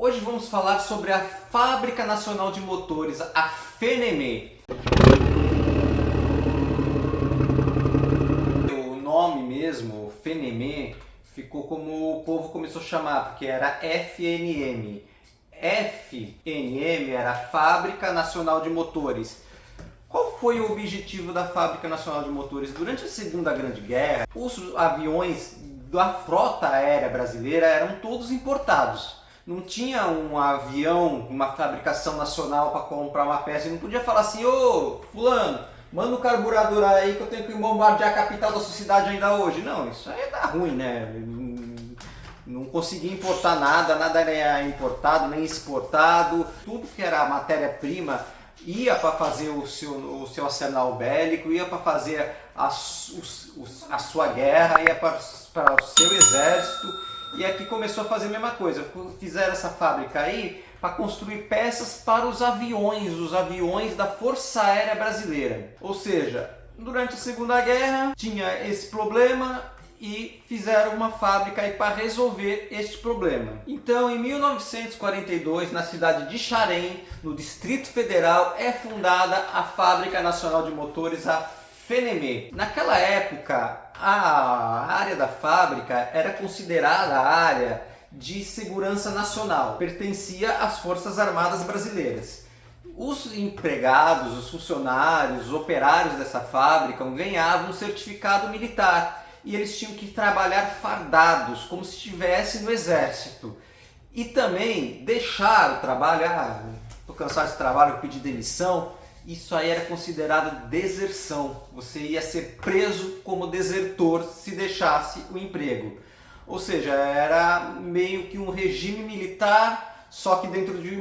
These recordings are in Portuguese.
Hoje vamos falar sobre a Fábrica Nacional de Motores, a FNM. O nome mesmo, FNM, ficou como o povo começou a chamar, porque era FNM. FNM era a Fábrica Nacional de Motores. Qual foi o objetivo da Fábrica Nacional de Motores? Durante a Segunda Grande Guerra, os aviões da frota aérea brasileira eram todos importados. Não tinha um avião, uma fabricação nacional para comprar uma peça. E não podia falar assim: ô fulano, manda o carburador aí que eu tenho que bombardear a capital da sua cidade ainda hoje. Não, isso aí dá ruim, né? Não conseguia importar nada, nada era importado nem exportado. Tudo que era matéria-prima ia para fazer o seu arsenal bélico, ia para fazer a sua guerra, ia para o seu exército. E aqui começou a fazer a mesma coisa. Fizeram essa fábrica aí para construir peças para os aviões da Força Aérea Brasileira. Ou seja, durante a Segunda Guerra tinha esse problema e fizeram uma fábrica aí para resolver este problema. Então, em 1942, na cidade de Xarém, no Distrito Federal, é fundada a Fábrica Nacional de Motores, a FNM. Naquela época, a área da fábrica era considerada a área de segurança nacional, pertencia às Forças Armadas Brasileiras. Os empregados, os funcionários, os operários dessa fábrica ganhavam um certificado militar e eles tinham que trabalhar fardados, como se estivessem no exército. E também deixar o trabalho, estou cansado desse trabalho, vou pedir demissão. Isso aí era considerado deserção. Você ia ser preso como desertor se deixasse o emprego. Ou seja, era meio que um regime militar, só que dentro de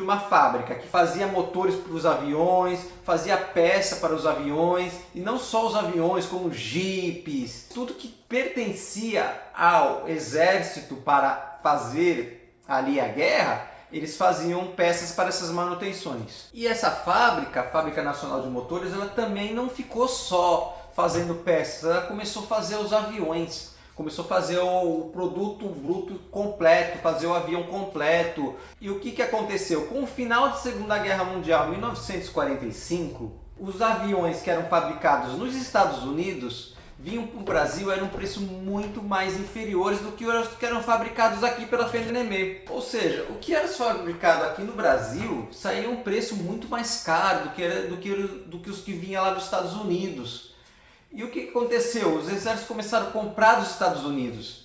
uma fábrica que fazia motores para os aviões, fazia peça para os aviões, e não só os aviões, como jipes, tudo que pertencia ao exército para fazer ali a guerra, eles faziam peças para essas manutenções. E essa fábrica, a Fábrica Nacional de Motores, ela também não ficou só fazendo peças, ela começou a fazer os aviões. Começou a fazer o produto bruto completo, fazer o avião completo. E o que aconteceu? Com o final da Segunda Guerra Mundial, em 1945, os aviões que eram fabricados nos Estados Unidos vinham para o Brasil, eram um preço muito mais inferiores do que os que eram fabricados aqui pela FNM. Ou seja, o que era fabricado aqui no Brasil saía um preço muito mais caro do que os que vinham lá dos Estados Unidos. E o que aconteceu? Os exércitos começaram a comprar dos Estados Unidos.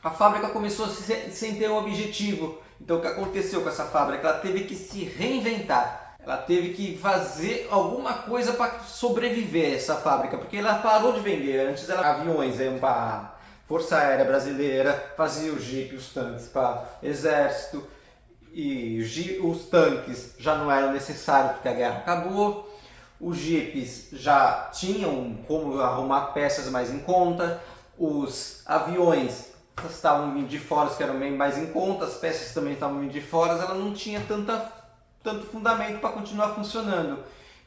A fábrica começou sem ter um objetivo. Então o que aconteceu com essa fábrica? Ela teve que se reinventar. Ela teve que fazer alguma coisa para sobreviver, essa fábrica, porque ela parou de vender. Antes era aviões para a Força Aérea Brasileira, fazia os jipes, os tanques para o exército, e os tanques já não eram necessários porque a guerra acabou. Os jipes já tinham como arrumar peças mais em conta, os aviões estavam vindo de fora, que eram bem mais em conta, as peças também estavam vindo de fora, ela não tinha tanto fundamento para continuar funcionando.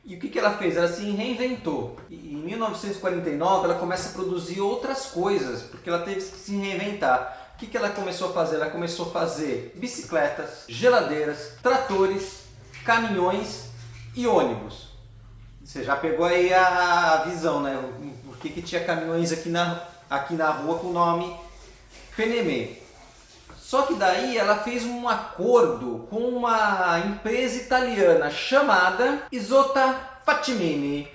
E o que ela fez? Ela se reinventou. E em 1949 ela começa a produzir outras coisas, porque ela teve que se reinventar. O que ela começou a fazer? Ela começou a fazer bicicletas, geladeiras, tratores, caminhões e ônibus. Você já pegou aí a visão, né? Por que tinha caminhões aqui na rua com o nome FNM. Só que daí ela fez um acordo com uma empresa italiana chamada Isotta Fattimini.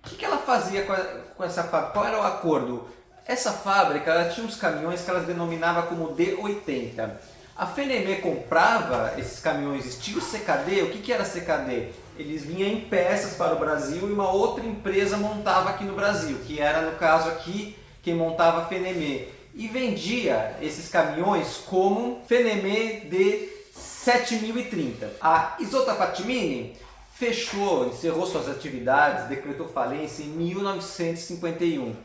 O que ela fazia com essa fábrica? Qual era o acordo? Essa fábrica ela tinha uns caminhões que ela denominava como D80. A FNM comprava esses caminhões estilo CKD. O que era CKD? Eles vinham em peças para o Brasil e uma outra empresa montava aqui no Brasil, que era no caso aqui quem montava a FNM. E vendia esses caminhões como FNM D7030. A Isotta Fattimini encerrou suas atividades, decretou falência em 1951.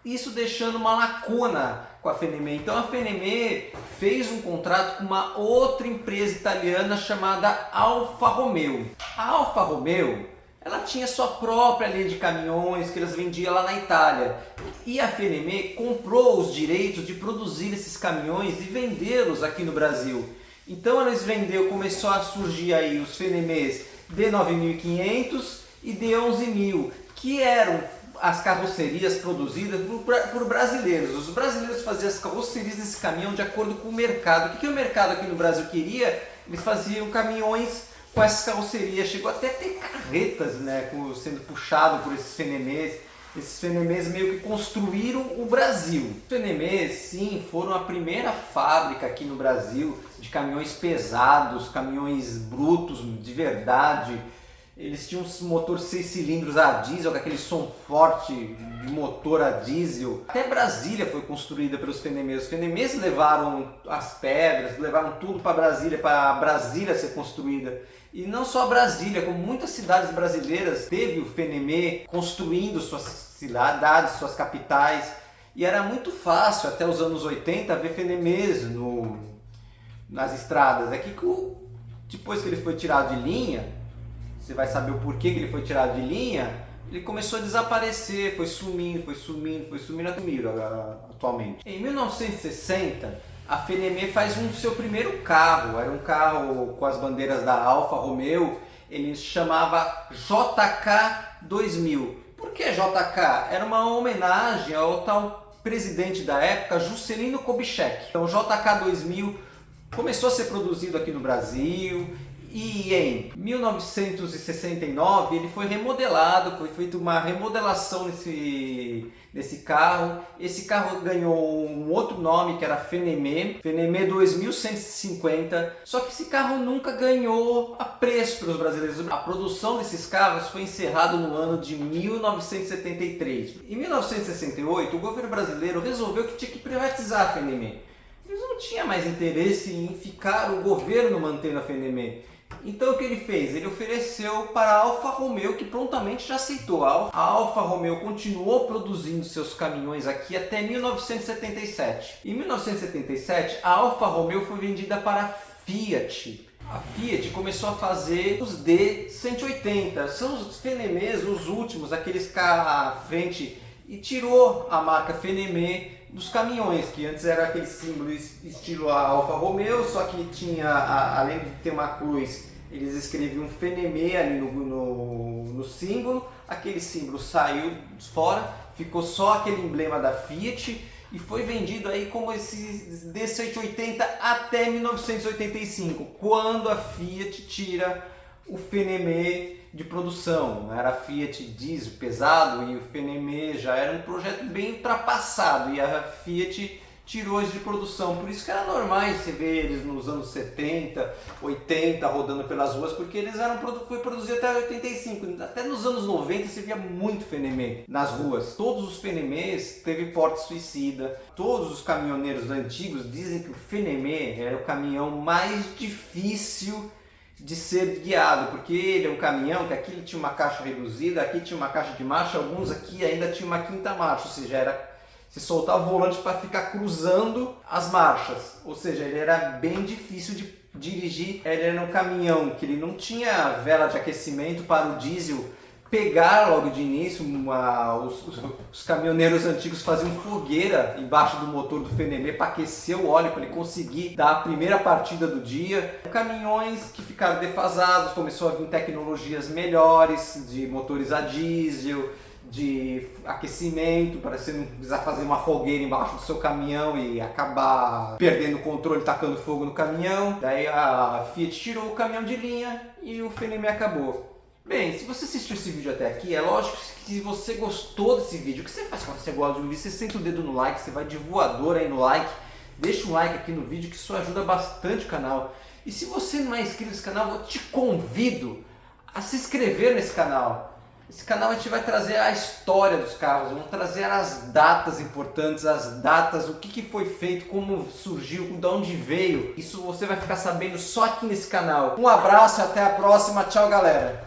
Isso deixando uma lacuna com a FNM. Então a FNM fez um contrato com uma outra empresa italiana chamada Alfa Romeo. A Alfa Romeo, ela tinha sua própria linha de caminhões que elas vendiam lá na Itália. E a FNM comprou os direitos de produzir esses caminhões e vendê-los aqui no Brasil. Então eles venderam, começou a surgir aí os Fenemês D9500 e D11000, que eram as carrocerias produzidas por brasileiros. Os brasileiros faziam as carrocerias desse caminhão de acordo com o mercado. O que o mercado aqui no Brasil queria? Eles faziam caminhões com essas carrocerias. Chegou até a ter carretas, né, sendo puxado por esses Fenemês. Esses Fenemês meio que construíram o Brasil. Os Fenemês, sim, foram a primeira fábrica aqui no Brasil de caminhões pesados, caminhões brutos de verdade. Eles tinham um motor 6 cilindros a diesel, com aquele som forte de motor a diesel. Até Brasília foi construída pelos Fenemês. Os Fenemês levaram as pedras, levaram tudo para Brasília ser construída. E não só Brasília, como muitas cidades brasileiras teve o Fenemê construindo suas cidades, suas capitais. E era muito fácil, até os anos 80, ver Fenemês nas estradas. É que depois que ele foi tirado de linha, você vai saber o porquê que ele foi tirado de linha, ele começou a desaparecer, foi sumindo atualmente. Em 1960, a Fenemê faz seu primeiro carro, era um carro com as bandeiras da Alfa Romeo, ele se chamava JK2000. Por que JK? Era uma homenagem ao tal presidente da época, Juscelino Kubitschek. Então o JK2000 começou a ser produzido aqui no Brasil. E em 1969 ele foi remodelado, foi feita uma remodelação nesse carro. Esse carro ganhou um outro nome que era Fenemê 2150. Só que esse carro nunca ganhou apreço pelos brasileiros. A produção desses carros foi encerrada no ano de 1973. Em 1968 o governo brasileiro resolveu que tinha que privatizar a Fenemê. Eles não tinham mais interesse em ficar o governo mantendo a Fenemê. Então o que ele fez? Ele ofereceu para a Alfa Romeo, que prontamente já aceitou. A Alfa Romeo continuou produzindo seus caminhões aqui até 1977. Em 1977, a Alfa Romeo foi vendida para a Fiat. A Fiat começou a fazer os D180. São os Fenemês, os últimos, aqueles carros à frente, e tirou a marca Fenemê dos caminhões, que antes era aquele símbolo estilo Alfa Romeo, só que tinha, além de ter uma cruz, eles escreviam Fenemê ali no símbolo. Aquele símbolo saiu fora, ficou só aquele emblema da Fiat e foi vendido aí como esses D180 até 1985, quando a Fiat tira o Fenemê de produção. Era a Fiat diesel pesado e o Fenemê já era um projeto bem ultrapassado e a Fiat tirou isso de produção. Por isso que era normal você ver eles nos anos 70, 80 rodando pelas ruas, porque eles foi produzido até 85. Até nos anos 90 você via muito Fenemê nas ruas. Todos os Fenemês teve porte suicida. Todos os caminhoneiros antigos dizem que o Fenemê era o caminhão mais difícil de ser guiado, porque ele é um caminhão que aqui ele tinha uma caixa reduzida, aqui tinha uma caixa de marcha, alguns aqui ainda tinha uma quinta marcha, ou seja, se soltava o volante para ficar cruzando as marchas, ou seja, ele era bem difícil de dirigir. Ele era um caminhão que ele não tinha vela de aquecimento para o diesel pegar logo de início. Os caminhoneiros antigos faziam fogueira embaixo do motor do Fenemê para aquecer o óleo, para ele conseguir dar a primeira partida do dia. Caminhões que ficaram defasados, começou a vir tecnologias melhores de motores a diesel, de aquecimento, para você não precisar fazer uma fogueira embaixo do seu caminhão e acabar perdendo o controle, tacando fogo no caminhão. Daí a Fiat tirou o caminhão de linha e o Fenemê acabou. Bem, se você assistiu esse vídeo até aqui, é lógico que se você gostou desse vídeo, o que você faz quando você gosta de um vídeo? Você senta o dedo no like, você vai de voador aí no like, deixa um like aqui no vídeo que isso ajuda bastante o canal. E se você não é inscrito nesse canal, eu te convido a se inscrever nesse canal. Esse canal a gente vai trazer a história dos carros, vamos trazer as datas importantes, as datas, o que foi feito, como surgiu, de onde veio. Isso você vai ficar sabendo só aqui nesse canal. Um abraço e até a próxima. Tchau, galera!